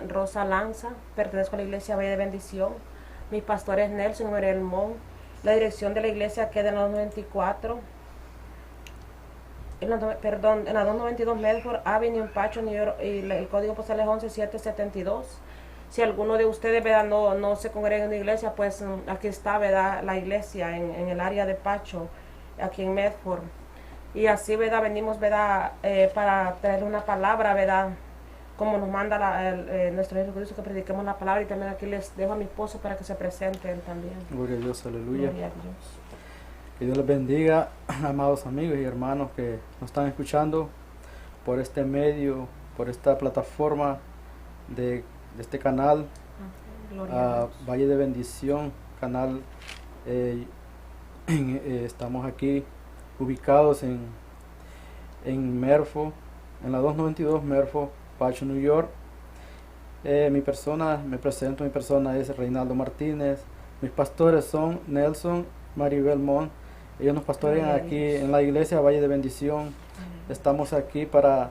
Rosa Lanza, pertenezco a la iglesia Valle de Bendición. Mi pastor es Nelson Morelmón. La dirección de la iglesia queda en la 294, en la 292 Medford Avenue en Pacho, New York, y el código postal es 11772. Si alguno de ustedes, ¿verdad?, no se congrega en una iglesia, pues aquí está, ¿verdad?, la iglesia en el área de Pacho, aquí en Medford. Y así, ¿verdad?, venimos, ¿verdad?, para traer una palabra, ¿verdad?, como nos manda nuestro Jesucristo, que prediquemos la palabra. Y también aquí les dejo a mi esposo para que se presente él también. Gloria a Dios, aleluya. Gloria a Dios. Que Dios les bendiga, amados amigos y hermanos que nos están escuchando por este medio, por esta plataforma de este canal, Valle de Bendición, canal. Estamos aquí ubicados en Merfo, en la 292 Merfo, Pacho, New York. Me presento, mi persona es Reinaldo Martínez. Mis pastores son Nelson, Maribel Mon. Ellos nos pastorean aquí en la iglesia Valle de Bendición. Estamos aquí para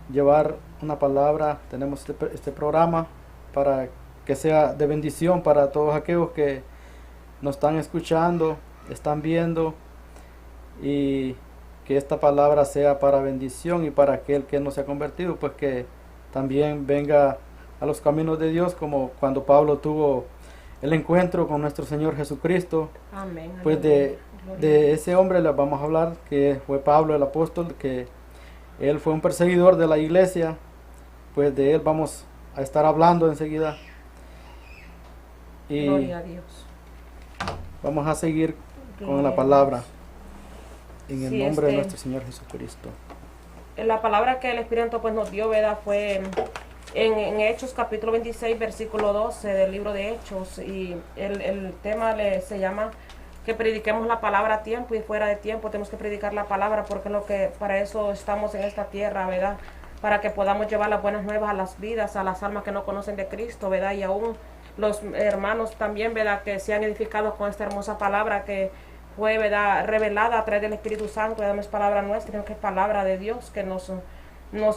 llevar una palabra. Tenemos este programa para que sea de bendición para todos aquellos que nos están escuchando, están viendo, y que esta palabra sea para bendición, y para aquel que no se ha convertido, pues que también venga a los caminos de Dios, como cuando Pablo tuvo el encuentro con nuestro Señor Jesucristo. Amén. Pues de ese hombre les vamos a hablar, que fue Pablo el apóstol, que él fue un perseguidor de la iglesia. Pues de él vamos a estar hablando enseguida. Y Gloria a Dios. Vamos a seguir con la palabra en el nombre de nuestro Señor Jesucristo. La palabra que el Espíritu Santo pues nos dio, ¿verdad?, fue en Hechos capítulo 26 versículo 12 del libro de Hechos, y el tema se llama que prediquemos la palabra a tiempo y fuera de tiempo. Tenemos que predicar la palabra, porque para eso estamos en esta tierra, ¿verdad?, para que podamos llevar las buenas nuevas a las vidas, a las almas que no conocen de Cristo, ¿verdad?, y aún los hermanos también, ¿verdad?, que se han edificado con esta hermosa palabra que fue, ¿verdad?, revelada a través del Espíritu Santo. ¿Verdad? No es palabra nuestra, sino que es palabra de Dios, que nos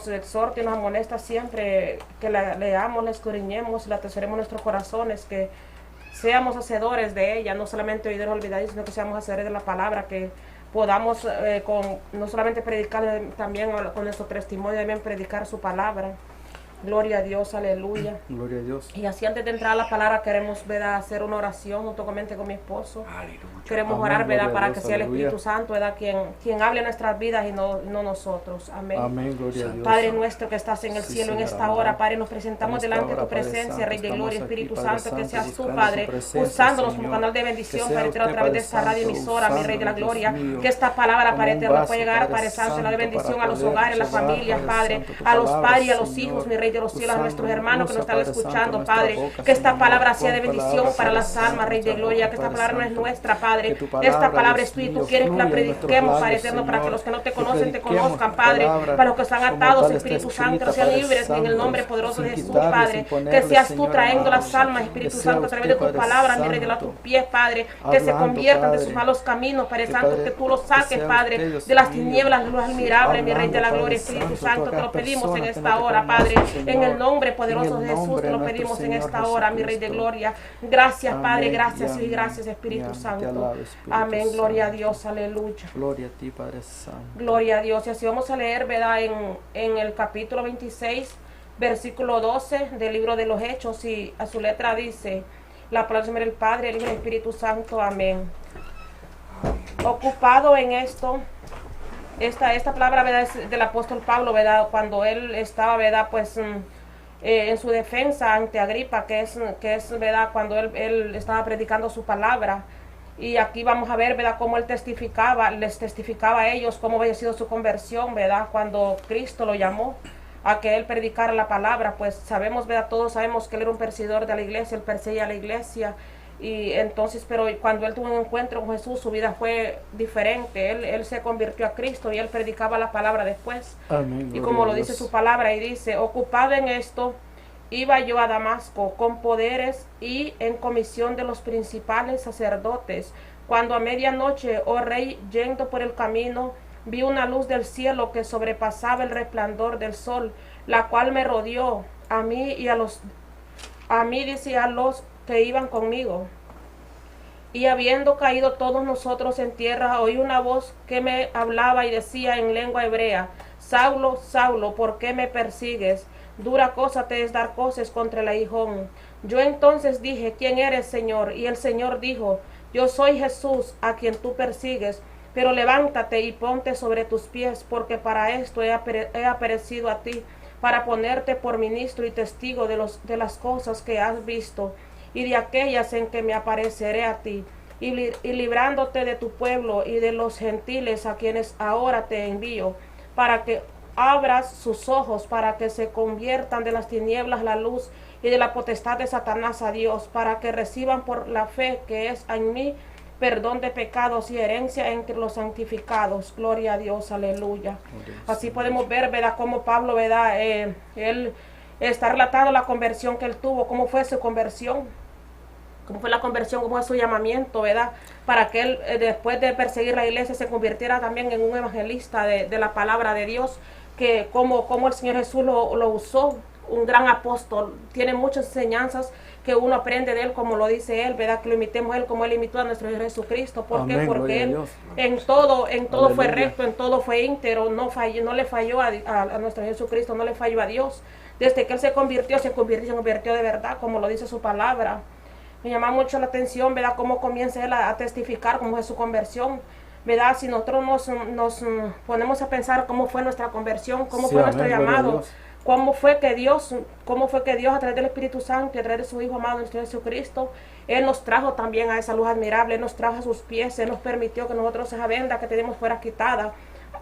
exhorta y nos amonesta siempre, que la leamos, la escudriñemos, la atesoremos en nuestros corazones, que seamos hacedores de ella, no solamente oidores olvidadizos, sino que seamos hacedores de la palabra, que podamos no solamente predicar, también con nuestro testimonio, también predicar su palabra. Gloria a Dios, aleluya. Gloria a Dios. Y así, antes de entrar a la palabra, queremos, ¿verdad?, hacer una oración juntamente con mi esposo. Aleluya. Queremos orar, ¿verdad?, para que sea el Espíritu Santo, ¿verdad?, quien hable en nuestras vidas y no nosotros. Amén. Amén, gloria a Dios. Padre nuestro que estás en el cielo, en esta hora, Padre, nos presentamos delante de tu presencia, Rey de Gloria, Espíritu Santo, que seas tú, Padre, usándonos como canal de bendición, Padre, a través de esta radio emisora, mi Rey de la Gloria, que esta palabra, Padre eterno, pueda llegar, Padre Santo, la de bendición a los hogares, las familias, Padre, a los padres y a los hijos, mi Rey de los cielos, a nuestros hermanos que nos están escuchando, Padre, que esta palabra sea de bendición para las almas, Rey de Gloria, que esta palabra no es nuestra, Padre, esta palabra es tuya y tú quieres que la prediquemos, Padre eterno, para que los que no te conocen te conozcan, Padre, para los que están atados, Espíritu Santo, sean libres en el nombre poderoso de Jesús, Padre, que seas tú trayendo las almas, Espíritu Santo, a través de tus palabras, mi Rey, de tus pies, Padre, que se conviertan de sus malos caminos, Padre Santo, que tú los saques, Padre, de las tinieblas, luz admirable, mi Rey de la Gloria, Espíritu Santo, te lo pedimos en esta hora, Padre, en el nombre poderoso de Jesús, te lo pedimos en esta hora, mi Rey de Gloria. Gracias, Padre, gracias y gracias, Espíritu Santo. Amén, gloria a Dios, aleluya. Gloria a ti, Padre Santo. Gloria a Dios. Y así vamos a leer, ¿verdad?, en el capítulo 26, versículo 12 del libro de los Hechos, y a su letra dice: la palabra del Padre, el Hijo y el Espíritu Santo. Amén. Ocupado en esto, esta palabra, ¿verdad?, es del apóstol Pablo, ¿verdad?, cuando él estaba, ¿verdad?, pues en su defensa ante Agripa, que es ¿verdad?, cuando él estaba predicando su palabra. Y aquí vamos a ver, ¿verdad?, cómo él les testificaba a ellos cómo había sido su conversión, ¿verdad?, cuando Cristo lo llamó a que él predicara la palabra. Pues sabemos, ¿verdad?, todos sabemos que él era un perseguidor de la iglesia, él perseguía a la iglesia. Y entonces, pero cuando él tuvo un encuentro con Jesús, su vida fue diferente. Él se convirtió a Cristo y él predicaba la palabra después. Amén, y como lo dice su palabra, y dice: ocupado en esto, iba yo a Damasco con poderes y en comisión de los principales sacerdotes, cuando a medianoche, oh rey, yendo por el camino, vi una luz del cielo que sobrepasaba el resplandor del sol, la cual me rodeó, a mí y a mí dice, y a los que iban conmigo. Y habiendo caído todos nosotros en tierra, oí una voz que me hablaba y decía en lengua hebrea: Saulo, Saulo, ¿por qué me persigues? Dura cosa te es dar cosas contra el aguijón. Yo entonces dije: ¿Quién eres, Señor? Y el Señor dijo: Yo soy Jesús, a quien tú persigues. Pero levántate y ponte sobre tus pies, porque para esto he aparecido a ti, para ponerte por ministro y testigo de las cosas que has visto, y de aquellas en que me apareceré a ti, y librándote de tu pueblo y de los gentiles a quienes ahora te envío, para que abras sus ojos, para que se conviertan de las tinieblas la luz y de la potestad de Satanás a Dios, para que reciban por la fe que es en mí perdón de pecados y herencia entre los santificados. Gloria a Dios, aleluya. Así podemos ver, ¿verdad?, cómo Pablo, ¿verdad?, él está relatando la conversión que él tuvo, cómo fue su conversión, cómo fue la conversión, cómo fue su llamamiento, ¿verdad?, para que él, después de perseguir la iglesia, se convirtiera también en un evangelista de la palabra de Dios, que como el Señor Jesús lo usó, un gran apóstol. Tiene muchas enseñanzas que uno aprende de él, como lo dice él, ¿verdad?, que lo imitemos a él como él imitó a nuestro Señor Jesucristo. ¿Por qué? Porque él en todo fue recto, en todo fue íntegro, no le falló a nuestro Jesucristo, no le falló a Dios. Desde que él se convirtió de verdad, como lo dice su palabra. Me llama mucho la atención, ¿verdad?, cómo comienza él a testificar cómo es su conversión, ¿verdad? Si nosotros nos ponemos a pensar cómo fue nuestra conversión, cómo fue nuestro llamado, cómo fue que Dios a través del Espíritu Santo y a través de su Hijo amado, nuestro Jesucristo, Él nos trajo también a esa luz admirable, Él nos trajo a sus pies, Él nos permitió que nosotros esa venda que tenemos fuera quitada,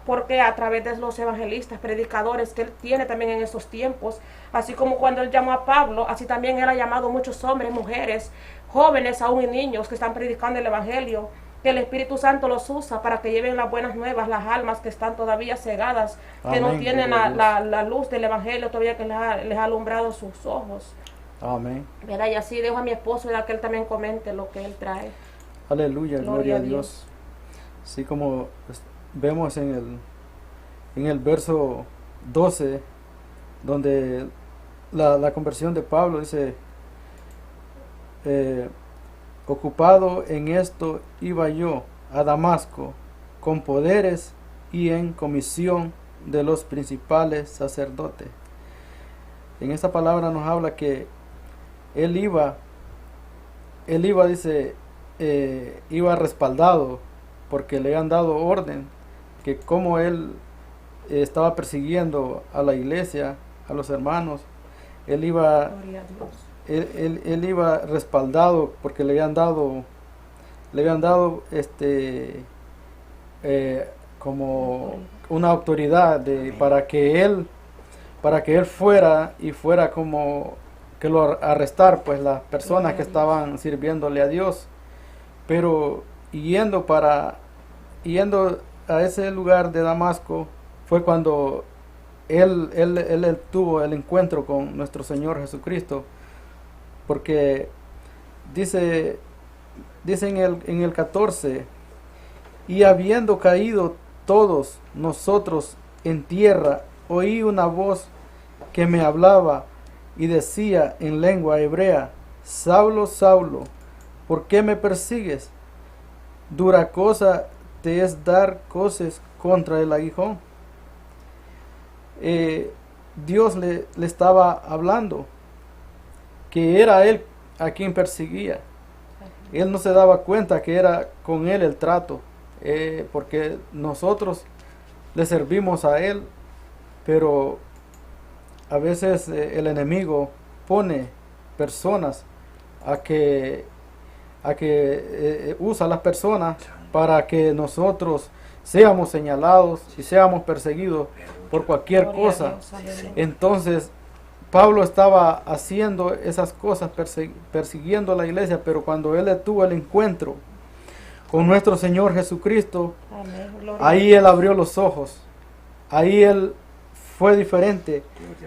porque a través de los evangelistas, predicadores que Él tiene también en esos tiempos, así como cuando Él llamó a Pablo, así también Él ha llamado a muchos hombres, mujeres, jóvenes aún y niños que están predicando el Evangelio, que el Espíritu Santo los usa para que lleven las buenas nuevas, las almas que están todavía cegadas, que no tienen la luz del Evangelio todavía, que les ha alumbrado sus ojos. Amén. ¿Verdad? Y así dejo a mi esposo, ¿verdad?, que él también comente lo que él trae. Aleluya, gloria a Dios. Así como vemos en el verso 12, donde la conversión de Pablo dice, ocupado en esto iba yo a Damasco con poderes y en comisión de los principales sacerdotes. En esta palabra nos habla que él iba, dice, iba respaldado, porque le han dado orden, que como él estaba persiguiendo a la iglesia, a los hermanos, él iba respaldado, porque le habían dado como una autoridad para que él fuera como que lo arrestar, pues las personas que estaban sirviéndole a Dios. Pero yendo a ese lugar de Damasco fue cuando él tuvo el encuentro con nuestro Señor Jesucristo, porque dice en el 14, y habiendo caído todos nosotros en tierra, oí una voz que me hablaba y decía en lengua hebrea: Saulo, Saulo, ¿por qué me persigues? Dura cosa te es dar cosas contra el aguijón. Dios le estaba hablando que era él a quien perseguía. Él no se daba cuenta que era con él el trato, porque nosotros le servimos a él, pero a veces el enemigo pone personas a que usa a las personas para que nosotros seamos señalados y seamos perseguidos por cualquier cosa. Entonces Pablo estaba haciendo esas cosas, persiguiendo a la iglesia, pero cuando él tuvo el encuentro con nuestro Señor Jesucristo, ahí él abrió los ojos, ahí él fue diferente,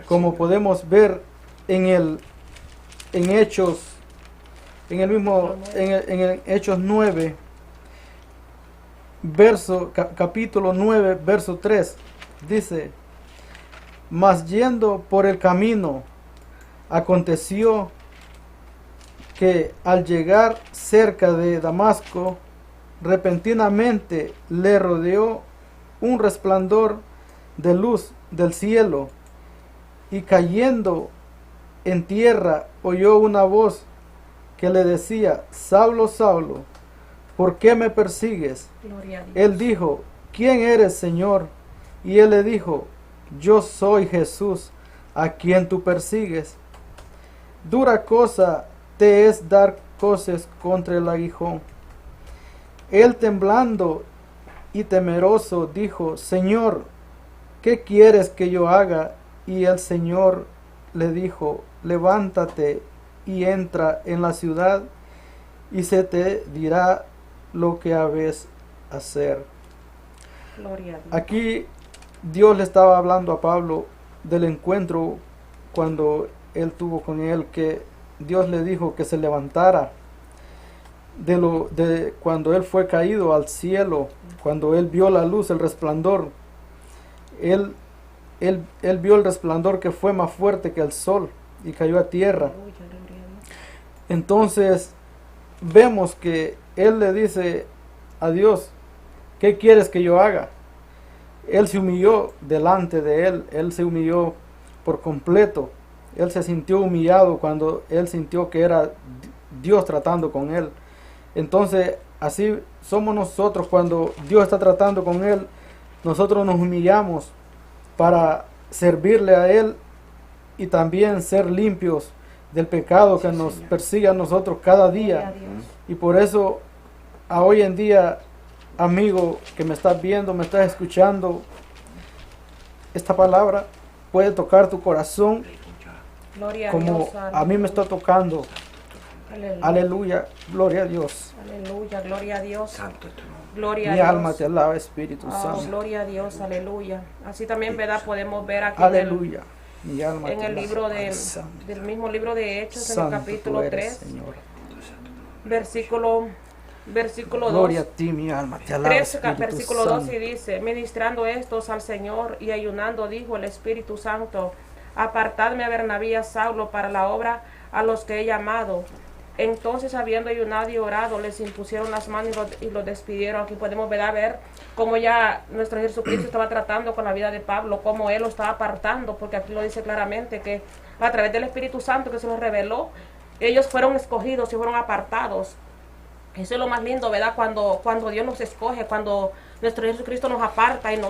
como podemos ver en Hechos, en el Hechos 9, capítulo 9, verso 3, dice: mas yendo por el camino Aconteció que al llegar cerca de Damasco, repentinamente le rodeó un resplandor de luz del cielo, y cayendo en tierra oyó una voz que le decía: Saulo, Saulo, ¿por qué me persigues? Él dijo: ¿quién eres, Señor? Y él le dijo: yo soy Jesús, a quien tú persigues. Dura cosa te es dar coces contra el aguijón. Él, temblando y temeroso, dijo: Señor, ¿qué quieres que yo haga? Y el Señor le dijo: levántate y entra en la ciudad, y se te dirá lo que habes hacer. Gloria a Dios. Aquí Dios le estaba hablando a Pablo del encuentro cuando él tuvo con él, que Dios le dijo que se levantara de cuando él fue caído al cielo, cuando él vio la luz, el resplandor. Él vio el resplandor que fue más fuerte que el sol y cayó a tierra. Entonces vemos que él le dice a Dios: ¿qué quieres que yo haga? Él se humilló delante de él se humilló por completo. Él se sintió humillado cuando él sintió que era Dios tratando con él. Entonces así somos nosotros cuando Dios está tratando con él. Nosotros nos humillamos para servirle a él y también ser limpios del pecado que nos persigue a nosotros cada día. Y por eso hoy en día, amigo que me estás viendo, me estás escuchando, esta palabra puede tocar tu corazón como a mí me está tocando. Aleluya. Aleluya, gloria a Dios. Aleluya, gloria a Dios. Santo tu nombre. Gloria a Mi Dios. alma te alaba, Espíritu Santo. Gloria a Dios, aleluya. Así también, ¿verdad? Podemos ver aquí Aleluya. Mi alma en te el alaba, libro Padre Santo. del mismo libro de Hechos, Santo en el capítulo tú eres, 3, Señor. versículo 2. Gloria a ti, mi alma te alaba, 3, Espíritu versículo Santo. 2, y dice: ministrando estos al Señor y ayunando, dijo el Espíritu Santo: apartadme a Bernabé y a Saulo para la obra a los que he llamado. Entonces, habiendo ayunado y orado, les impusieron las manos y los despidieron. Aquí podemos ver cómo ya nuestro Jesucristo estaba tratando con la vida de Pablo, cómo él lo estaba apartando, porque aquí lo dice claramente que a través del Espíritu Santo que se los reveló, ellos fueron escogidos y fueron apartados. Eso es lo más lindo, ¿verdad? Cuando Dios nos escoge, cuando nuestro Jesucristo nos aparta él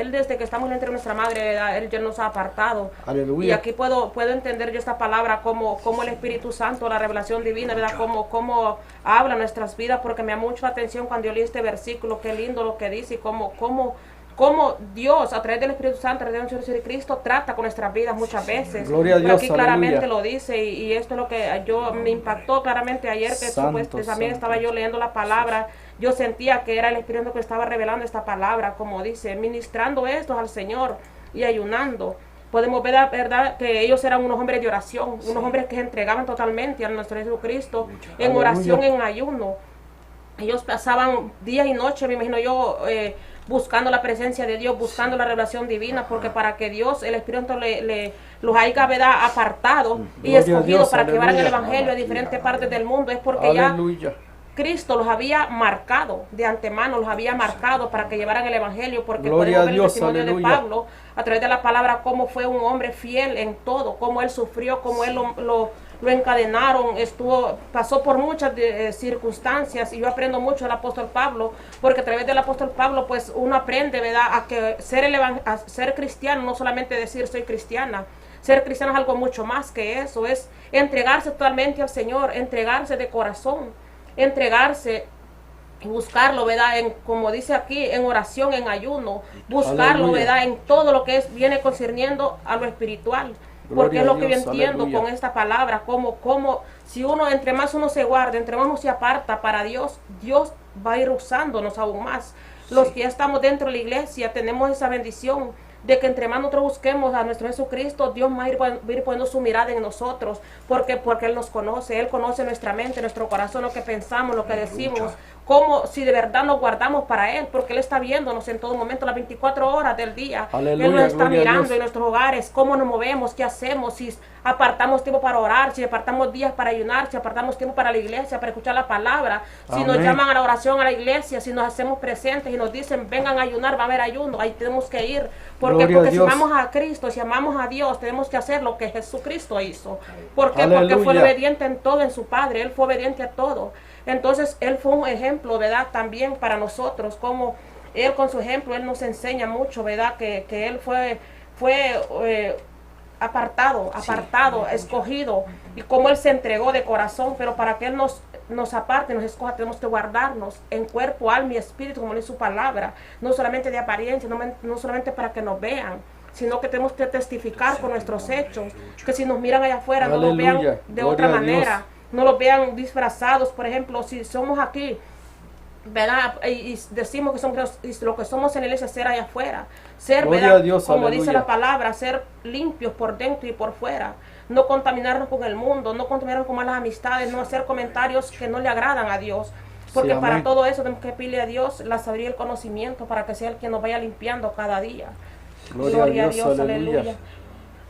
desde que estamos entre nuestra madre, ¿verdad? Él ya nos ha apartado. Aleluya. Y aquí puedo entender yo esta palabra como el Espíritu Santo, la revelación divina, ¿verdad? Como habla nuestras vidas, porque me da mucho la atención cuando yo leí este versículo, qué lindo lo que dice, y cómo Dios, a través del Espíritu Santo, a través de nuestro Jesucristo, trata con nuestras vidas muchas veces. Gloria a Dios, pero aquí claramente aleluya. lo dice, y esto es lo que me impactó claramente ayer, que Santo, también santo. estaba yo leyendo la palabra. Yo sentía que era el Espíritu Santo que estaba revelando esta palabra, como dice, ministrando estos al Señor y ayunando. Podemos ver, ¿verdad?, que ellos eran unos hombres de oración, unos hombres que se entregaban totalmente a nuestro Jesucristo en oración, en ayuno. Ellos pasaban día y noche, me imagino yo, buscando la presencia de Dios, buscando la revelación divina, porque para que Dios, el Espíritu Santo, los haya, ¿verdad?, apartado y Gloria a escogido Dios, para que llevaran el aleluya. Evangelio a diferentes partes del mundo, es porque Aleluya. ya Cristo los había marcado de antemano, los había marcado para que llevaran el Evangelio, porque Gloria a podemos ver el Dios, testimonio de aleluya. Pablo a través de la palabra, cómo fue un hombre fiel en todo, cómo él sufrió, cómo él lo encadenaron, pasó por muchas circunstancias, y yo aprendo mucho del apóstol Pablo, porque a través del apóstol Pablo pues uno aprende, ¿verdad?, a que ser cristiano no solamente decir soy cristiana. Ser cristiano es algo mucho más que eso, es entregarse totalmente al Señor, entregarse de corazón, entregarse y buscarlo, ¿verdad?, como dice aquí, en oración, en ayuno, buscarlo, Aleluya. ¿verdad?, en todo lo que viene concerniendo a lo espiritual. Porque Gloria es a lo que yo Dios, entiendo aleluya. con esta palabra, como si entre más uno se guarda, entre más uno se aparta para Dios, Dios va a ir usándonos aún más. Los que ya estamos dentro de la iglesia tenemos esa bendición de que entre más nosotros busquemos a nuestro Jesucristo, Dios va a ir poniendo su mirada en nosotros, porque Él nos conoce, Él conoce nuestra mente, nuestro corazón, lo que pensamos, lo que decimos, como si de verdad nos guardamos para Él, porque Él está viéndonos en todo momento, las 24 horas del día. Aleluya, Él nos está mirando en nuestros hogares, cómo nos movemos, qué hacemos, si apartamos tiempo para orar, si apartamos días para ayunar, si apartamos tiempo para la iglesia, para escuchar la palabra, si nos llaman a la oración a la iglesia, si nos hacemos presentes y nos dicen vengan a ayunar, va a haber ayuno, ahí tenemos que ir, porque si amamos a Cristo, si amamos a Dios, tenemos que hacer lo que Jesucristo hizo. ¿Por qué? Porque fue obediente en todo en su Padre, Él fue obediente a todo. Entonces Él fue un ejemplo, ¿verdad? También para nosotros, como Él con su ejemplo, Él nos enseña mucho, ¿verdad? Que Él fue apartado, escogido, y cómo Él se entregó de corazón, pero para que Él nos aparte, nos escoja, tenemos que guardarnos en cuerpo, alma y espíritu, como dice su palabra, no solamente de apariencia, no solamente para que nos vean, sino que tenemos que testificar con nuestros hechos, que si nos miran allá afuera, no nos vean de otra manera, no los vean disfrazados. Por ejemplo, si somos aquí, ¿verdad? Y decimos que somos lo que somos en la iglesia, ser allá afuera, ser, ¿verdad? Dios, como aleluya, dice la palabra, ser limpios por dentro y por fuera, no contaminarnos con el mundo, no contaminarnos con malas amistades, no hacer comentarios que no le agradan a Dios, porque sí, para todo eso tenemos que pedirle a Dios la sabiduría y el conocimiento para que sea el quien nos vaya limpiando cada día. Gloria a Dios, aleluya.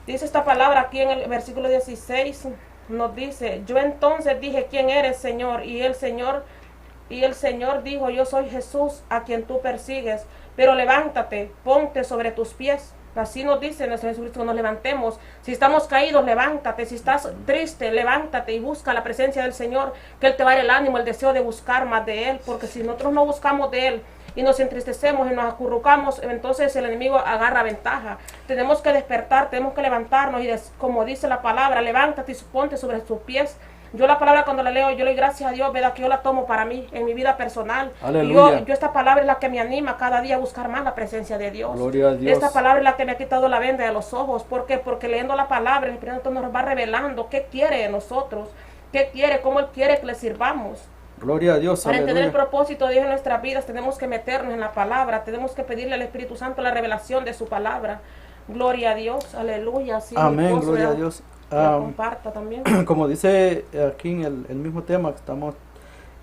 Dice esta palabra aquí en el versículo 16, nos dice: yo entonces dije, ¿quién eres, Señor? Y el Señor dijo: yo soy Jesús a quien tú persigues, pero levántate, ponte sobre tus pies. Así nos dice nuestro Jesucristo, que nos levantemos. Si estamos caídos, levántate. Si estás triste, levántate y busca la presencia del Señor, que Él te va a dar el ánimo, el deseo de buscar más de Él, porque si nosotros no buscamos de Él y nos entristecemos y nos acurrucamos, entonces el enemigo agarra ventaja. Tenemos que despertar, tenemos que levantarnos y como dice la palabra, levántate y ponte sobre tus pies. Yo la palabra cuando la leo, yo le doy gracias a Dios, ¿verdad? Que yo la tomo para mí, en mi vida personal. Aleluya. Yo esta palabra es la que me anima cada día a buscar más la presencia de Dios. Gloria a Dios. Esta palabra es la que me ha quitado la venda de los ojos. ¿Por qué? Porque leyendo la palabra, el Espíritu Santo nos va revelando qué quiere de nosotros, qué quiere, cómo Él quiere que le sirvamos. Gloria a Dios. Para entender el propósito de Dios en nuestras vidas, tenemos que meternos en la palabra, tenemos que pedirle al Espíritu Santo la revelación de su palabra. Gloria a Dios, aleluya. Sí, amén, gloria a Dios. Comparta también. Como dice aquí en el mismo tema que estamos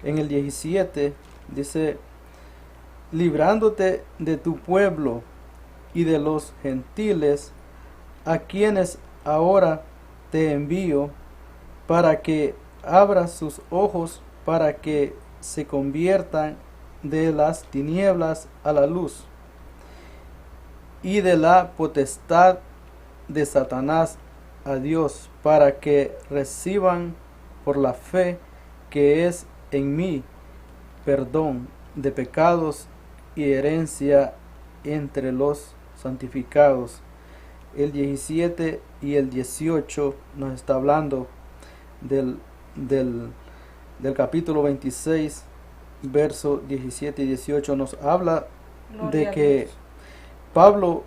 en el 17, dice: librándote de tu pueblo y de los gentiles, a quienes ahora te envío, para que abras sus ojos, para que se conviertan de las tinieblas a la luz, y de la potestad de Satanás a Dios, para que reciban por la fe que es en mí perdón de pecados y herencia entre los santificados. El 17 y el 18 nos está hablando del capítulo 26, verso 17 y 18, nos habla de que Pablo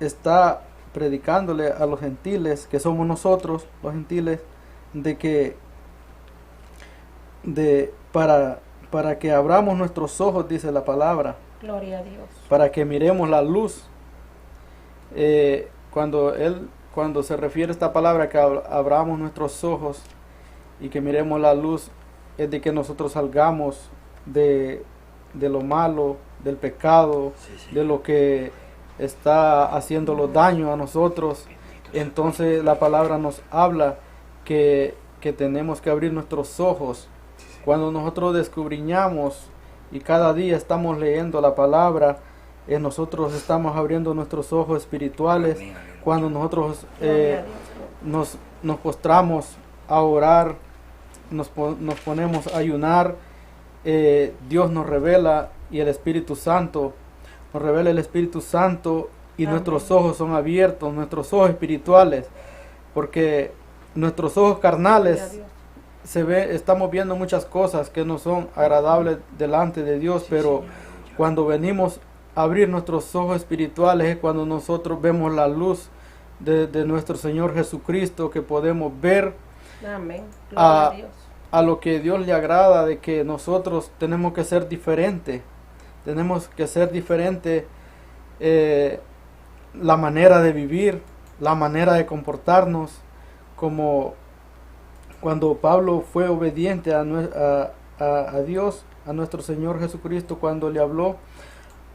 está predicándole a los gentiles, que somos nosotros los gentiles, para que abramos nuestros ojos, dice la palabra. Gloria a Dios. Para que miremos la luz. Cuando se refiere a esta palabra, que abramos nuestros ojos y que miremos la luz, es de que nosotros salgamos de lo malo, del pecado, de lo que está haciendo los daños a nosotros. Entonces la palabra nos habla que tenemos que abrir nuestros ojos. Cuando nosotros descubriñamos y cada día estamos leyendo la palabra, nosotros estamos abriendo nuestros ojos espirituales. Cuando nosotros nos postramos a orar, nos ponemos a ayunar, Dios nos revela, y el Espíritu Santo nos revela, el Espíritu Santo, y amén, nuestros ojos son abiertos, nuestros ojos espirituales, porque nuestros ojos carnales estamos viendo muchas cosas que no son agradables delante de Dios, pero cuando venimos a abrir nuestros ojos espirituales es cuando nosotros vemos la luz de nuestro Señor Jesucristo, que podemos ver amén, a lo que Dios le agrada, de que nosotros tenemos que ser diferentes. Tenemos que ser diferentes la manera de vivir, la manera de comportarnos, como cuando Pablo fue obediente a Dios, a nuestro Señor Jesucristo cuando le habló.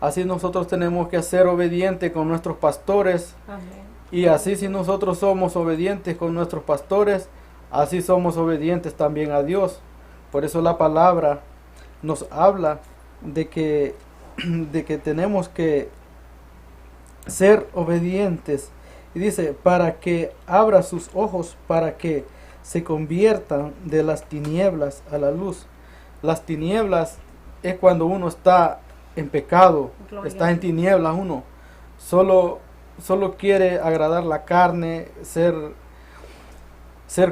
Así nosotros tenemos que ser obedientes con nuestros pastores. Amén. Y así si nosotros somos obedientes con nuestros pastores, así somos obedientes también a Dios. Por eso la palabra nos habla de que tenemos que ser obedientes. Y dice, para que abra sus ojos, para que se conviertan de las tinieblas a la luz. Las tinieblas es cuando uno está en pecado, está en tinieblas uno. Solo quiere agradar la carne, ser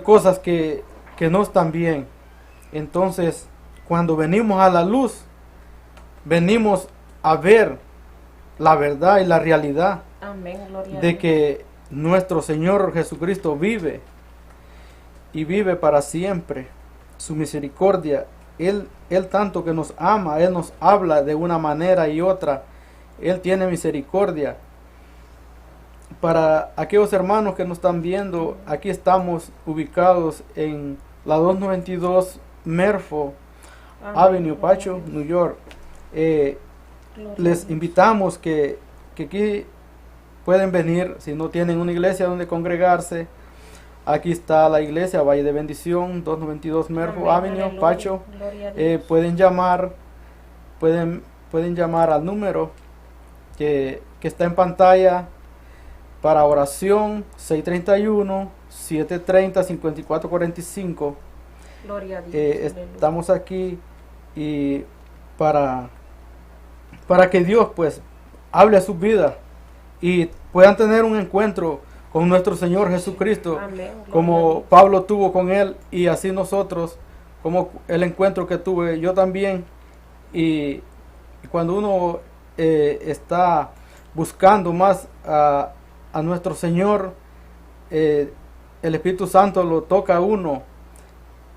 cosas que no están bien. Entonces, cuando venimos a la luz, venimos a ver la verdad y la realidad. Amén, gloria de que nuestro Señor Jesucristo vive y vive para siempre. Su misericordia, Él tanto que nos ama, Él nos habla de una manera y otra. Él tiene misericordia. Para aquellos hermanos que nos están viendo, aquí estamos ubicados en la 292 Merfo Avenue, Pacho, New York. Les invitamos que aquí pueden venir, si no tienen una iglesia donde congregarse. Aquí está la iglesia Valle de Bendición, 292 Merfo Avenue, Pacho. Pueden llamar al número que está en pantalla para oración, 631-730-5445. Gloria a Dios. Estamos aquí y para que Dios pues hable a su vida y puedan tener un encuentro con nuestro Señor Jesucristo. Amén. Como Pablo tuvo con Él, y así nosotros, como el encuentro que tuve yo también. Y cuando uno está buscando más a nuestro Señor, el Espíritu Santo lo toca a uno,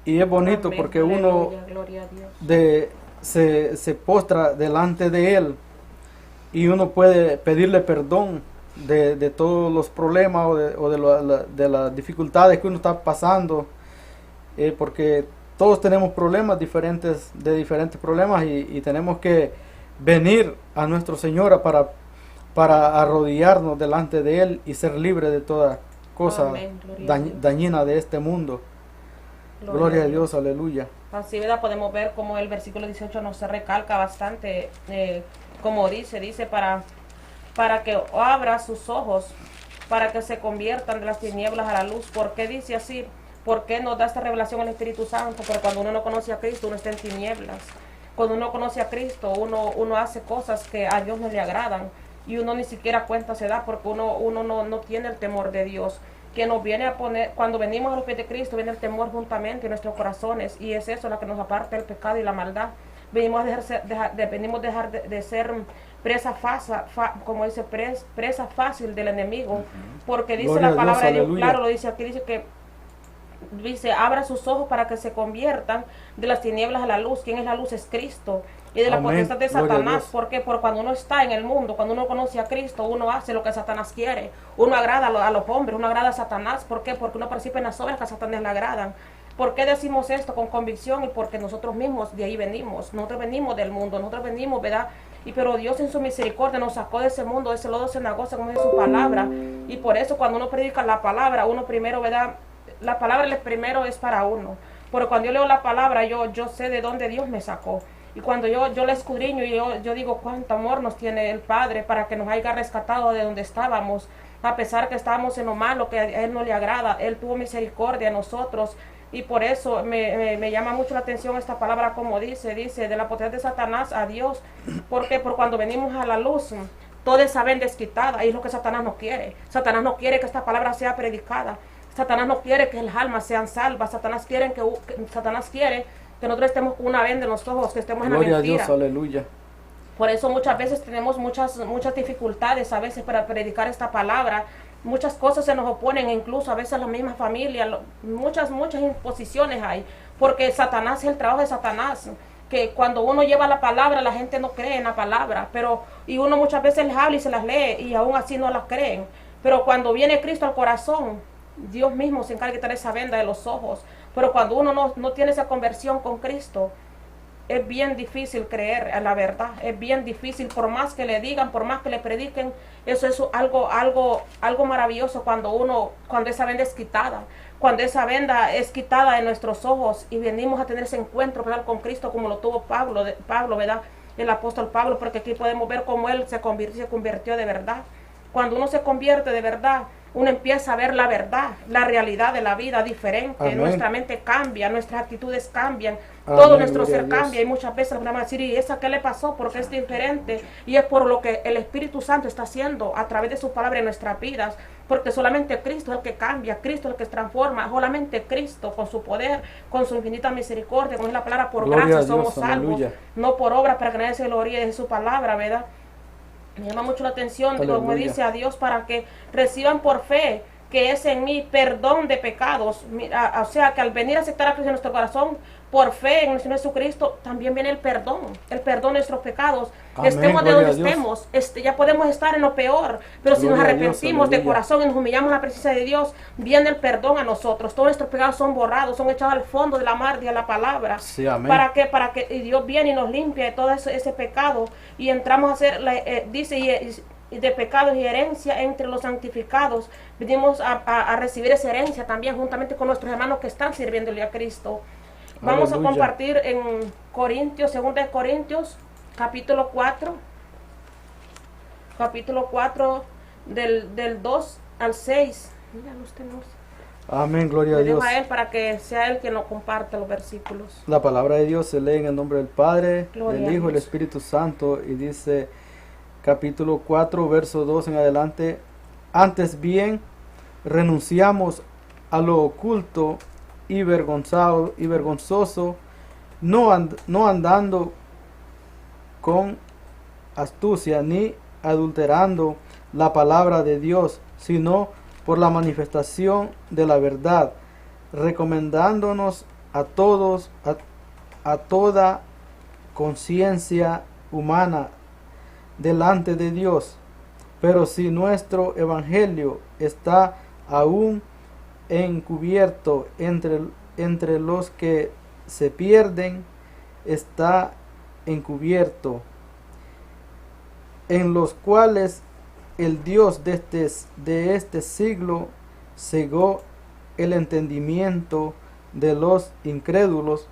y es bonito. Amén. Porque uno gloria a Dios. se postra delante de Él, y uno puede pedirle perdón de todos los problemas o de las dificultades que uno está pasando, porque todos tenemos problemas diferentes problemas, y tenemos que venir a nuestro Señor para arrodillarnos delante de Él y ser libre de toda cosa dañina de este mundo. Gloria a Dios, aleluya. Así, ¿verdad? Podemos ver como el versículo 18 nos recalca bastante, como dice para que abra sus ojos, para que se conviertan de las tinieblas a la luz. ¿Por qué dice así? ¿Por qué nos da esta revelación el Espíritu Santo? Porque cuando uno no conoce a Cristo, uno está en tinieblas. Cuando uno conoce a Cristo, uno hace cosas que a Dios no le agradan, y uno ni siquiera cuenta se da, porque uno no tiene el temor de Dios, que nos viene a poner. Cuando venimos a los pies de Cristo, viene el temor juntamente en nuestros corazones, y es eso lo que nos aparta del pecado y la maldad. Venimos a dejar de ser presa fácil del enemigo, porque dice la palabra de Dios, claro, lo dice aquí, dice, abra sus ojos para que se conviertan de las tinieblas a la luz. ¿Quién es la luz? Es Cristo. Y de la potestad de Satanás. ¿Por qué? Porque cuando uno está en el mundo, cuando uno conoce a Cristo, uno hace lo que Satanás quiere. Uno agrada a los hombres, uno agrada a Satanás. ¿Por qué? Porque uno participa en las obras que a Satanás le agradan. ¿Por qué decimos esto con convicción? Y porque nosotros mismos de ahí venimos. Nosotros venimos del mundo, nosotros venimos, ¿verdad? Pero Dios en su misericordia nos sacó de ese mundo, de ese lodo cenagoso, como dice su palabra. Y por eso cuando uno predica la palabra, uno primero, ¿verdad? La palabra primero es para uno. Porque cuando yo leo la palabra, yo sé de dónde Dios me sacó. Y cuando yo la escudriño, y yo digo cuánto amor nos tiene el Padre para que nos haya rescatado de donde estábamos. A pesar que estábamos en lo malo, que a Él no le agrada, Él tuvo misericordia a nosotros. Y por eso me llama mucho la atención esta palabra, como dice, de la potestad de Satanás a Dios. Porque por cuando venimos a la luz, toda esa ven desquitada, y es lo que Satanás no quiere. Satanás no quiere que esta palabra sea predicada. Satanás no quiere que las almas sean salvas. Satanás quiere que nosotros estemos con una venda en los ojos, que estemos en la mentira. Gloria a Dios, aleluya. Por eso muchas veces tenemos muchas dificultades a veces para predicar esta palabra. Muchas cosas se nos oponen, incluso a veces la misma familia, muchas imposiciones hay, porque Satanás es el trabajo de Satanás. que cuando uno lleva la palabra, la gente no cree en la palabra, y uno muchas veces les habla y se las lee y aún así no las creen. Pero cuando viene Cristo al corazón, Dios mismo se encarga de quitar esa venda de los ojos. Pero cuando uno no tiene esa conversión con Cristo, es bien difícil creer en la verdad, es bien difícil, por más que le digan, por más que le prediquen. Eso es algo maravilloso cuando esa venda es quitada, cuando esa venda es quitada de nuestros ojos y venimos a tener ese encuentro, ¿verdad?, con Cristo, como lo tuvo Pablo, ¿verdad?, el apóstol Pablo, porque aquí podemos ver cómo él se convirtió de verdad. Cuando uno se convierte de verdad, uno empieza a ver la verdad, la realidad de la vida diferente. Amén. Nuestra mente cambia, nuestras actitudes cambian, amén, todo nuestro ser cambia, y muchas veces nos van a decir, ¿y esa qué le pasó? Porque es diferente, y es por lo que el Espíritu Santo está haciendo a través de su palabra en nuestras vidas, porque solamente Cristo es el que cambia, Cristo es el que transforma, solamente Cristo con su poder, con su infinita misericordia, con la palabra, por gracia somos salvos, no por obra, para que nadie se gloríe de su palabra, ¿verdad? Me llama mucho la atención, como dice a Dios, para que reciban por fe, que es en mí, perdón de pecados. O sea, que al venir a aceptar a Cristo en nuestro corazón, por fe en nuestro Jesucristo, también viene el perdón de nuestros pecados. Amén, estemos de donde estemos, ya podemos estar en lo peor, pero si nos arrepentimos de corazón y nos humillamos en la presencia de Dios, viene el perdón a nosotros. Todos nuestros pecados son borrados, son echados al fondo de la mar de la palabra. Sí, amén. Para que Dios viene y nos limpia de todo ese pecado, y entramos a ser, y de pecados y herencia entre los santificados. Venimos a recibir esa herencia también juntamente con nuestros hermanos que están sirviéndole a Cristo. Vamos a compartir en Corintios, 2 Corintios, capítulo 4, del 2 al 6. Amén, gloria a Dios. A él para que sea él quien nos comparte los versículos. La palabra de Dios se lee en el nombre del Padre, del Hijo y del Espíritu Santo, y dice, capítulo 4, verso 2 en adelante: antes bien, renunciamos a lo oculto y vergonzoso, no andando con astucia ni adulterando la palabra de Dios, sino por la manifestación de la verdad, recomendándonos a todos, a toda conciencia humana delante de Dios. Pero si nuestro evangelio está aún encubierto entre los que se pierden, está encubierto, en los cuales el Dios de este siglo cegó el entendimiento de los incrédulos,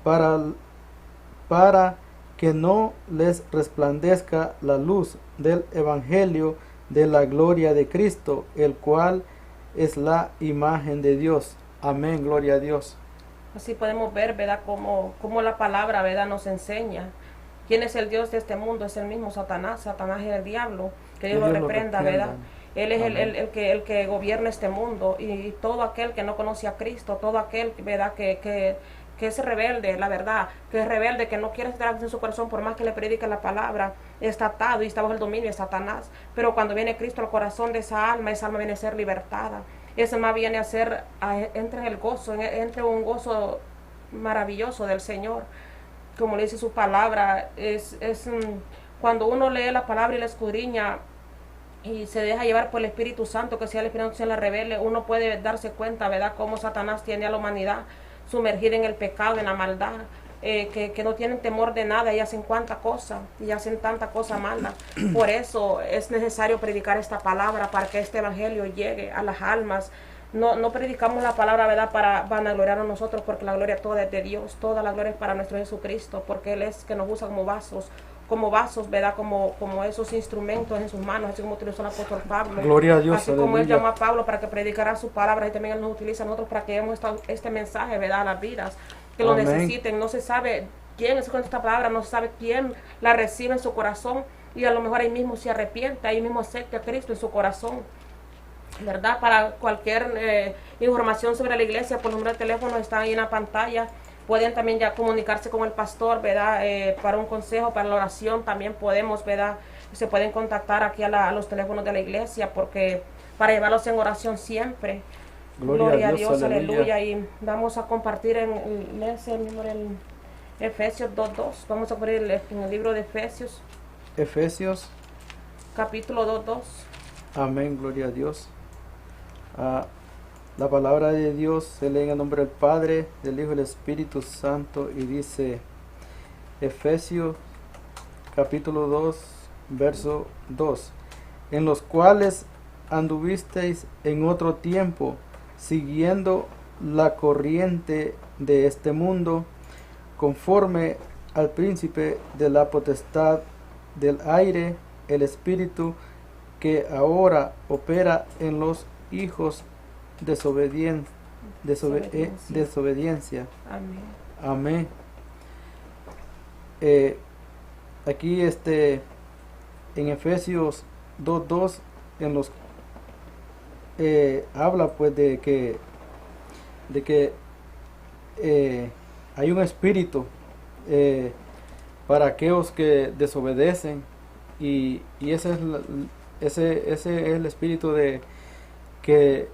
para que no les resplandezca la luz del evangelio de la gloria de Cristo, el cual es la imagen de Dios. Amén, gloria a Dios. Así podemos ver, ¿verdad?, como la palabra, ¿verdad?, nos enseña quién es el Dios de este mundo. Es el mismo Satanás. Satanás es el diablo, que Dios lo reprenda, ¿verdad? Él es el que gobierna este mundo, y todo aquel que no conoce a Cristo, todo aquel, ¿verdad?, que es rebelde, la verdad, que es rebelde, que no quiere estar en su corazón, por más que le predique la palabra, está atado y está bajo el dominio de Satanás. Pero cuando viene Cristo al corazón de esa alma viene a ser libertada. Esa alma viene a ser, entra en el gozo, entre un gozo maravilloso del Señor. Como le dice su palabra, cuando uno lee la palabra y la escudriña y se deja llevar por el Espíritu Santo, que sea el Espíritu Santo se la revele, uno puede darse cuenta, ¿verdad?, cómo Satanás tiene a la humanidad sumergida en el pecado, en la maldad, que no tienen temor de nada y hacen cuanta cosa, y hacen tanta cosa mala. Por eso es necesario predicar esta palabra, para que este evangelio llegue a las almas. No predicamos la palabra, ¿verdad?, para vanagloriarnos nosotros, porque la gloria toda es de Dios, toda la gloria es para nuestro Jesucristo, porque Él es que nos usa como vasos, ¿verdad?, como esos instrumentos en sus manos, así como utilizó el apóstol Pablo. Gloria a Dios, así como Él llamó a Pablo para que predicara su palabra, y también Él nos utiliza a nosotros para que demos este mensaje, ¿verdad?, a las vidas que lo necesiten. No se sabe quién escucha esta palabra, no se sabe quién la recibe en su corazón, y a lo mejor ahí mismo se arrepiente, ahí mismo acepta a Cristo en su corazón, ¿verdad? Para cualquier información sobre la iglesia, por número de teléfono está ahí en la pantalla. Pueden también ya comunicarse con el pastor, ¿verdad? Para un consejo, para la oración también podemos, ¿verdad? Se pueden contactar aquí a los teléfonos de la iglesia, porque para llevarlos en oración siempre. Gloria a Dios, aleluya. Y vamos a compartir en ese número, Efesios 2:2. Vamos a poner en el libro de Efesios. Efesios. Capítulo 2:2. Amén, gloria a Dios. La palabra de Dios se lee en el nombre del Padre, del Hijo y del Espíritu Santo, y dice Efesios capítulo 2, verso 2, en los cuales anduvisteis en otro tiempo, siguiendo la corriente de este mundo, conforme al príncipe de la potestad del aire, el espíritu que ahora opera en los hijos desobediencia. Amén. Amén. Aquí en Efesios 2:2 en los habla pues de que hay un espíritu para aquellos que desobedecen, y ese es el espíritu de que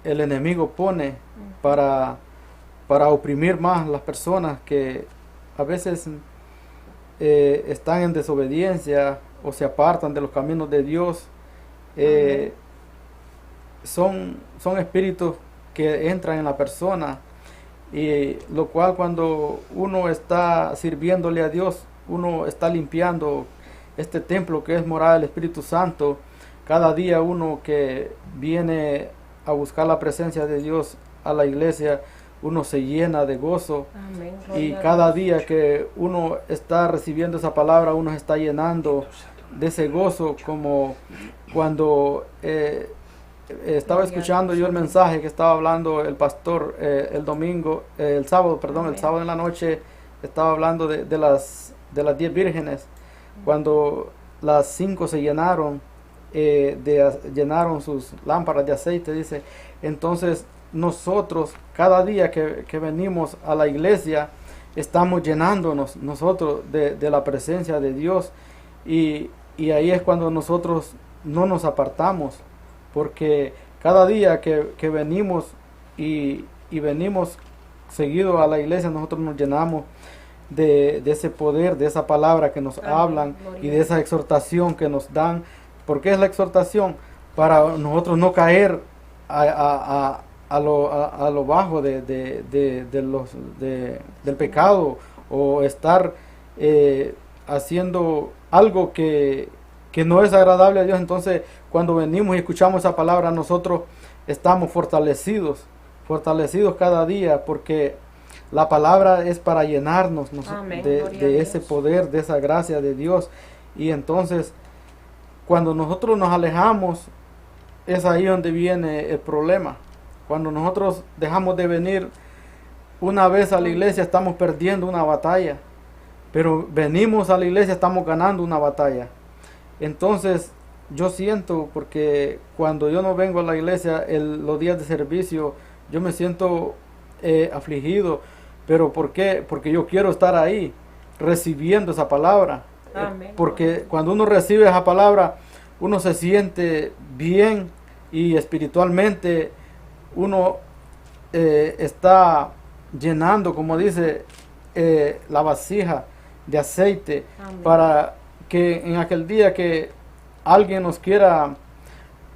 el enemigo pone para oprimir más las personas que a veces están en desobediencia o se apartan de los caminos de Dios. Son espíritus que entran en la persona, y lo cual cuando uno está sirviéndole a Dios, uno está limpiando este templo que es morada del Espíritu Santo. Cada día uno que viene a buscar la presencia de Dios a la iglesia, uno se llena de gozo. Amén. Y cada día que uno está recibiendo esa palabra, uno se está llenando de ese gozo, como cuando estaba escuchando yo el mensaje que estaba hablando el pastor el sábado en la noche. Estaba hablando de las 10 vírgenes, cuando las 5 se llenaron, llenaron sus lámparas de aceite, dice. Entonces nosotros cada día que venimos a la iglesia estamos llenándonos nosotros de la presencia de Dios, y ahí es cuando nosotros no nos apartamos, porque cada día que venimos y venimos seguido a la iglesia, nosotros nos llenamos de ese poder, de esa palabra que nos hablan, y de esa exhortación que nos dan. ¿Por qué es la exhortación? Para nosotros no caer a lo bajo del pecado, o estar haciendo algo que no es agradable a Dios. Entonces, cuando venimos y escuchamos esa palabra, nosotros estamos fortalecidos cada día, porque la palabra es para llenarnos de ese poder, de esa gracia de Dios. Y entonces, cuando nosotros nos alejamos, es ahí donde viene el problema. Cuando nosotros dejamos de venir una vez a la iglesia, estamos perdiendo una batalla, pero venimos a la iglesia, estamos ganando una batalla. Entonces yo siento, porque cuando yo no vengo a la iglesia los días de servicio, yo me siento afligido. ¿Pero por qué? Porque yo quiero estar ahí recibiendo esa palabra. Porque cuando uno recibe esa palabra, uno se siente bien, y espiritualmente uno está llenando, como dice, la vasija de aceite. Amén. Para que en aquel día que alguien nos quiera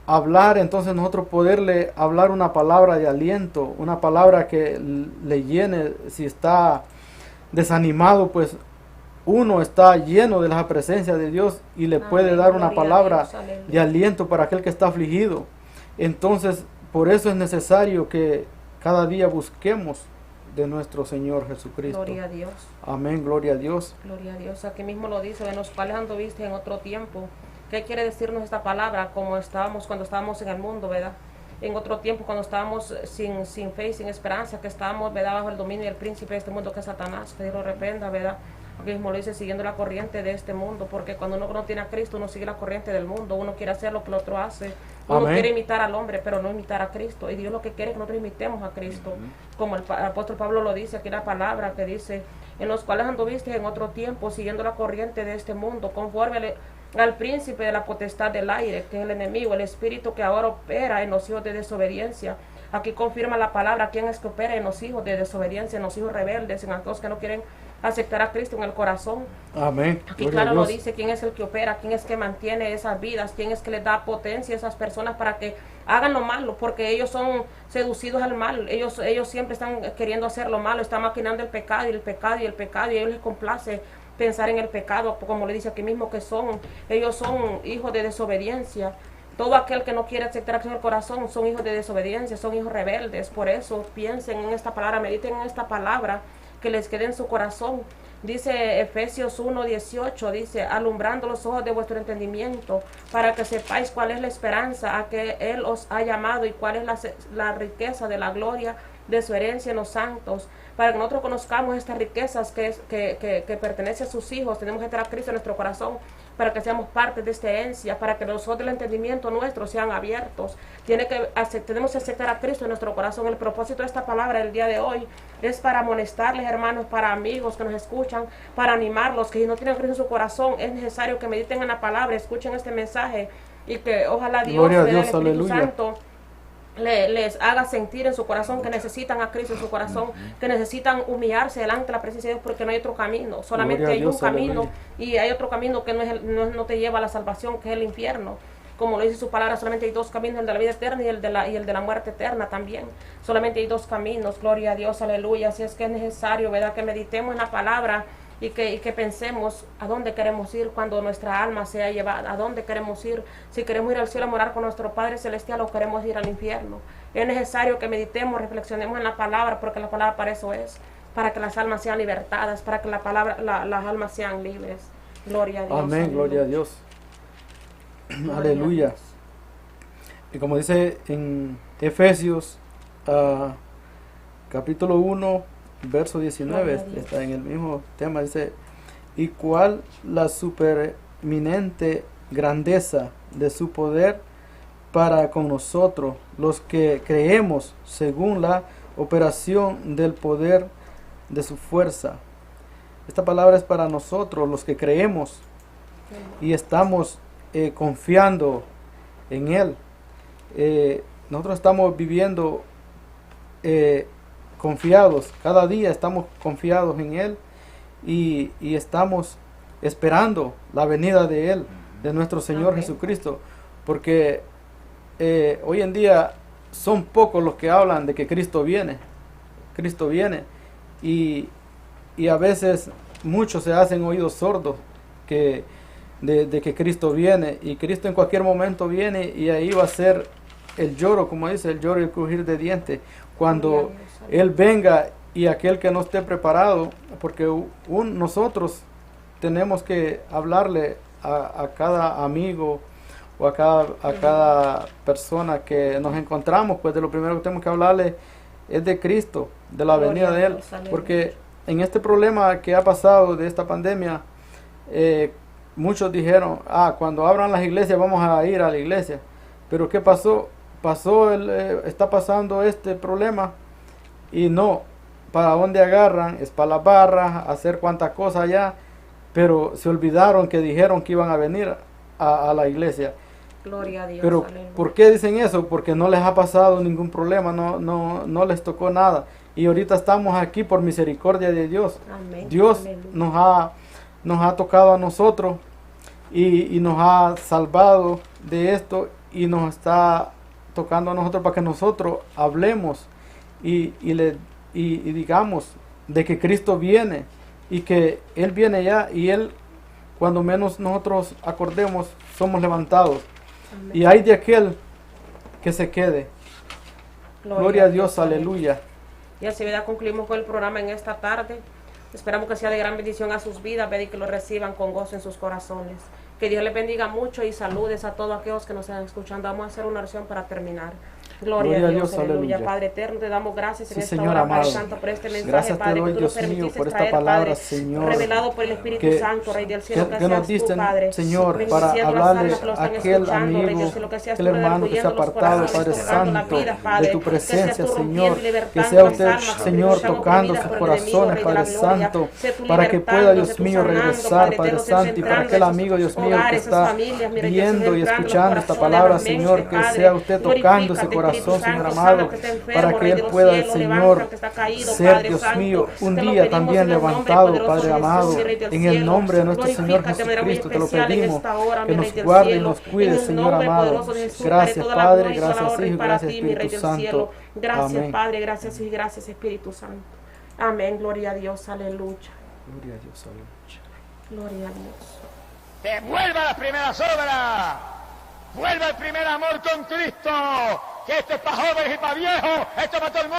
hablar, entonces nosotros poderle hablar una palabra de aliento, una palabra que le llene. Si está desanimado, pues uno está lleno de la presencia de Dios y le puede dar una palabra de aliento para aquel que está afligido. Entonces, por eso es necesario que cada día busquemos de nuestro Señor Jesucristo. Gloria a Dios. Amén, gloria a Dios. Gloria a Dios. Aquí mismo lo dice, de los cuales anduviste en otro tiempo. ¿Qué quiere decirnos esta palabra? Como estábamos cuando estábamos en el mundo, ¿verdad? En otro tiempo, cuando estábamos sin fe y sin esperanza, que estábamos, ¿verdad?, bajo el dominio del príncipe de este mundo, que es Satanás, que Dios lo reprenda, ¿verdad? Aquí mismo lo dice, siguiendo la corriente de este mundo, porque cuando uno no tiene a Cristo, uno sigue la corriente del mundo, uno quiere hacer lo que el otro hace, uno quiere imitar al hombre, pero no imitar a Cristo, y Dios lo que quiere es que nosotros imitemos a Cristo, como el apóstol Pablo lo dice aquí, la palabra que dice, en los cuales anduviste en otro tiempo, siguiendo la corriente de este mundo, conforme al príncipe de la potestad del aire, que es el enemigo, el espíritu que ahora opera en los hijos de desobediencia, Aquí confirma la palabra quién es que opera en los hijos de desobediencia, en los hijos rebeldes, en aquellos que no quieren aceptar a Cristo en el corazón. Amén. Aquí claro lo dice quién es el que opera, quién es que mantiene esas vidas, quién es que les da potencia a esas personas para que hagan lo malo, porque ellos son seducidos al mal, ellos siempre están queriendo hacer lo malo, están maquinando el pecado y el pecado y el pecado, y a ellos les complace pensar en el pecado, como le dice aquí mismo que ellos son hijos de desobediencia. Todo aquel que no quiere aceptar a Cristo en el corazón son hijos de desobediencia, son hijos rebeldes. Por eso piensen en esta palabra, mediten en esta palabra, que les quede en su corazón. Dice Efesios 1:18, dice, alumbrando los ojos de vuestro entendimiento, para que sepáis cuál es la esperanza a que Él os ha llamado y cuál es la riqueza de la gloria de su herencia en los santos, para que nosotros conozcamos estas riquezas que pertenece a sus hijos. Tenemos que tener a Cristo en nuestro corazón para que seamos parte de esta herencia, para que nosotros el entendimiento nuestro sean abiertos. Tenemos que aceptar a Cristo en nuestro corazón. El propósito de esta palabra del día de hoy es para amonestarles, hermanos, para amigos que nos escuchan, para animarlos, que si no tienen a Cristo en su corazón, es necesario que mediten en la palabra, escuchen este mensaje, y que ojalá Dios, el Espíritu Santo, les haga sentir en su corazón que necesitan a Cristo en su corazón, que necesitan humillarse delante de la presencia de Dios, porque no hay otro camino, solamente hay un camino, y hay otro camino que no te lleva a la salvación, que es el infierno. Como lo dice su palabra, solamente hay dos caminos, el de la vida eterna y el de la muerte eterna también. Solamente hay dos caminos, gloria a Dios, aleluya. Así es que es necesario, ¿verdad?, que meditemos en la palabra y que pensemos a dónde queremos ir cuando nuestra alma sea llevada, a dónde queremos ir, si queremos ir al cielo a morar con nuestro Padre Celestial o queremos ir al infierno. Es necesario que meditemos, reflexionemos en la palabra, porque la palabra para eso es, para que las almas sean libertadas, para que las almas sean libres. Gloria a Dios. Amén, aleluya. Gloria a Dios. Gloria aleluya. A Dios. Y como dice en Efesios capítulo 1, verso 19, está en el mismo tema, dice, y cuál la supereminente grandeza de su poder para con nosotros, los que creemos, según la operación del poder de su fuerza. Esta palabra es para nosotros, los que creemos y estamos confiando en Él. Nosotros estamos viviendo confiados, cada día estamos confiados en Él y estamos esperando la venida de Él, de nuestro Señor Jesucristo, porque hoy en día son pocos los que hablan de que Cristo viene y a veces muchos se hacen oídos sordos de que Cristo viene, y Cristo en cualquier momento viene, y ahí va a ser el lloro, como dice, el lloro y el crujir de dientes cuando Él venga, y aquel que no esté preparado, porque nosotros tenemos que hablarle a cada amigo o a cada persona que nos encontramos, pues de lo primero que tenemos que hablarle es de Cristo, de la venida de Él, porque en este problema que ha pasado de esta pandemia, muchos dijeron, cuando abran las iglesias vamos a ir a la iglesia, pero ¿qué pasó? Está pasando este problema y no, para dónde agarran, es para las barras, hacer cuantas cosas allá, pero se olvidaron que dijeron que iban a venir a la iglesia. Gloria a Dios. Pero aleluya. ¿Por qué dicen eso? Porque no les ha pasado ningún problema, no les tocó nada, y ahorita estamos aquí por misericordia de Dios. Amén. Dios nos ha tocado a nosotros y nos ha salvado de esto, y nos está tocando a nosotros para que nosotros hablemos y digamos de que Cristo viene y que Él viene ya, y Él, cuando menos nosotros acordemos, somos levantados. Amén. Y hay de aquel que se quede. Gloria a Dios, aleluya. Y así, ¿verdad?, concluimos con el programa en esta tarde. Esperamos que sea de gran bendición a sus vidas, ¿verdad?, y que lo reciban con gozo en sus corazones. Que Dios les bendiga mucho y saludes a todos aquellos que nos están escuchando. Vamos a hacer una oración para terminar. Gloria a Dios, aleluya. Padre eterno, te damos gracias en esta hora, Padre Santo, por este mensaje, gracias, Padre, doy, que tú Dios nos permitiste mío, por esta traer, palabra, Padre, Señor, revelado por el Espíritu Santo, Rey del cielo, que nos diste, Padre, Señor, para hablarle a aquel amigo, aquel hermano que se ha apartado, Padre Santo, de tu presencia, Señor, que sea usted, Señor, tocando sus corazones, Padre Santo, para que pueda, Dios mío, regresar, Padre Santo, y para aquel amigo, Dios mío, que está viendo y escuchando esta palabra, Señor, que sea usted tocando ese corazón, corazón, Señor amado, para que Él pueda, Señor, ser, Dios mío, un día también levantado, Padre amado, en el nombre de nuestro Señor Jesucristo. Te lo pedimos, que nos guarde y nos cuide, Señor amado. Gracias, Padre, gracias, Hijo, y gracias, Espíritu Santo. Gracias, Padre, gracias y gracias, Espíritu Santo. Amén, gloria a Dios, aleluya. Gloria a Dios, aleluya. Gloria a Dios. Que vuelva a las primeras obras, vuelva el primer amor con Cristo, que esto es para jóvenes y para viejos, esto es para todo el mundo.